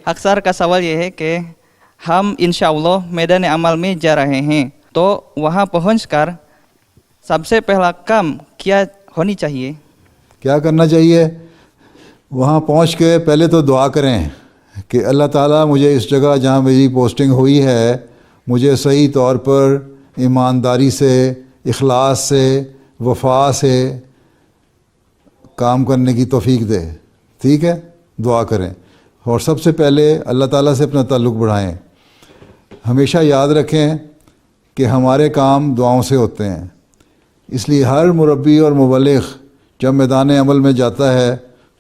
اکثر کا سوال یہ ہے کہ ہم انشاءاللہ میدان عمل میں جا رہے ہیں، تو وہاں پہنچ کر سب سے پہلا کام کیا ہونی چاہیے؟ کیا کرنا چاہیے؟ وہاں پہنچ کے پہلے تو دعا کریں کہ اللہ تعالیٰ مجھے اس جگہ جہاں میری پوسٹنگ ہوئی ہے مجھے صحیح طور پر ایمانداری سے، اخلاص سے، وفا سے کام کرنے کی توفیق دے۔ ٹھیک ہے، دعا کریں، اور سب سے پہلے اللہ تعالیٰ سے اپنا تعلق بڑھائیں۔ ہمیشہ یاد رکھیں کہ ہمارے کام دعاؤں سے ہوتے ہیں، اس لیے ہر مربی اور مبلغ جب میدان عمل میں جاتا ہے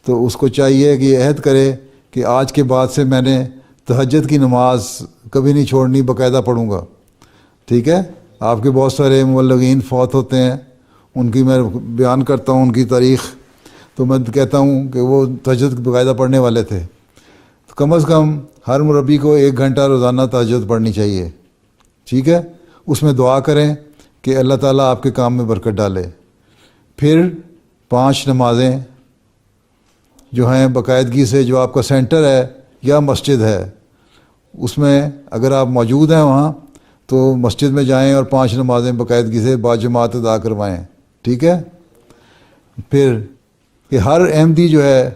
تو اس کو چاہیے کہ یہ عہد کرے کہ آج کے بعد سے میں نے تہجد کی نماز کبھی نہیں چھوڑنی، باقاعدہ پڑھوں گا۔ ٹھیک ہے، آپ کے بہت سارے مبلغین فوت ہوتے ہیں، ان کی میں بیان کرتا ہوں ان کی تاریخ، تو میں کہتا ہوں کہ وہ تہجد باقاعدہ پڑھنے والے تھے۔ تو کم از کم ہر مربی کو 1 گھنٹہ روزانہ تہجد پڑھنی چاہیے۔ ٹھیک ہے، اس میں دعا کریں کہ اللہ تعالیٰ آپ کے کام میں برکت ڈالے۔ پھر 5 نمازیں جو ہیں باقاعدگی سے، جو آپ کا سینٹر ہے یا مسجد ہے اس میں اگر آپ موجود ہیں وہاں تو مسجد میں جائیں اور 5 نمازیں باقاعدگی سے باجماعت ادا کروائیں۔ ٹھیک ہے، پھر کہ ہر احمدی جو ہے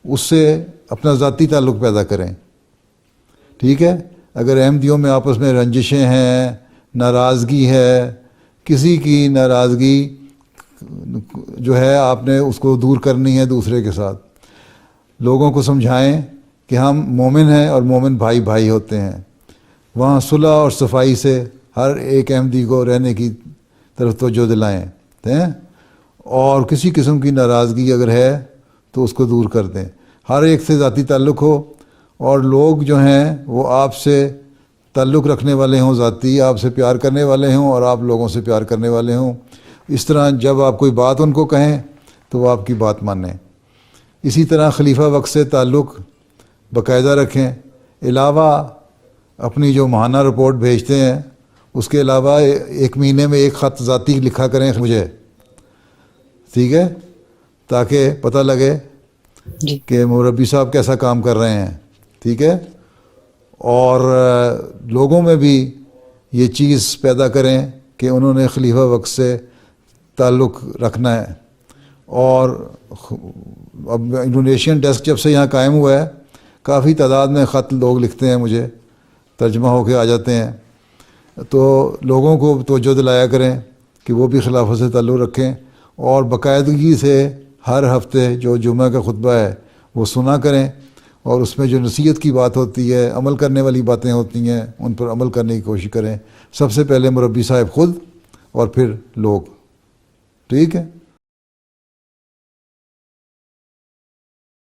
اس سے اپنا ذاتی تعلق پیدا کریں۔ ٹھیک ہے، اگر احمدیوں میں آپس میں رنجشیں ہیں، ناراضگی ہے، کسی کی ناراضگی جو ہے آپ نے اس کو دور کرنی ہے دوسرے کے ساتھ، لوگوں کو سمجھائیں کہ ہم مومن ہیں اور مومن بھائی بھائی ہوتے ہیں۔ وہاں صلح اور صفائی سے ہر ایک احمدی کو رہنے کی طرف توجہ دلائیں اور کسی قسم کی ناراضگی اگر ہے تو اس کو دور کر دیں۔ ہر ایک سے ذاتی تعلق ہو اور لوگ جو ہیں وہ آپ سے تعلق رکھنے والے ہوں، ذاتی آپ سے پیار کرنے والے ہوں اور آپ لوگوں سے پیار کرنے والے ہوں۔ اس طرح جب آپ کوئی بات ان کو کہیں تو وہ آپ کی بات مانیں۔ اسی طرح خلیفہ وقت سے تعلق باقاعدہ رکھیں۔ علاوہ اپنی جو ماہانہ رپورٹ بھیجتے ہیں اس کے علاوہ 1 مہینے میں 1 خط ذاتی لکھا کریں مجھے، ٹھیک ہے، تاکہ پتہ لگے کہ مربی صاحب کیسا کام کر رہے ہیں۔ ٹھیک ہے، اور لوگوں میں بھی یہ چیز پیدا کریں کہ انہوں نے خلیفہ وقت سے تعلق رکھنا ہے۔ اور اب انڈونیشین ڈیسک جب سے یہاں قائم ہوا ہے کافی تعداد میں خط لوگ لکھتے ہیں مجھے، ترجمہ ہو کے آ جاتے ہیں، تو لوگوں کو توجہ دلایا کریں کہ وہ بھی خلافت سے تعلق رکھیں اور باقاعدگی سے ہر ہفتے جو جمعہ کا خطبہ ہے وہ سنا کریں، اور اس میں جو نصیحت کی بات ہوتی ہے، عمل کرنے والی باتیں ہوتی ہیں، ان پر عمل کرنے کی کوشش کریں۔ سب سے پہلے مربی صاحب خود اور پھر لوگ۔ ٹھیک ہے۔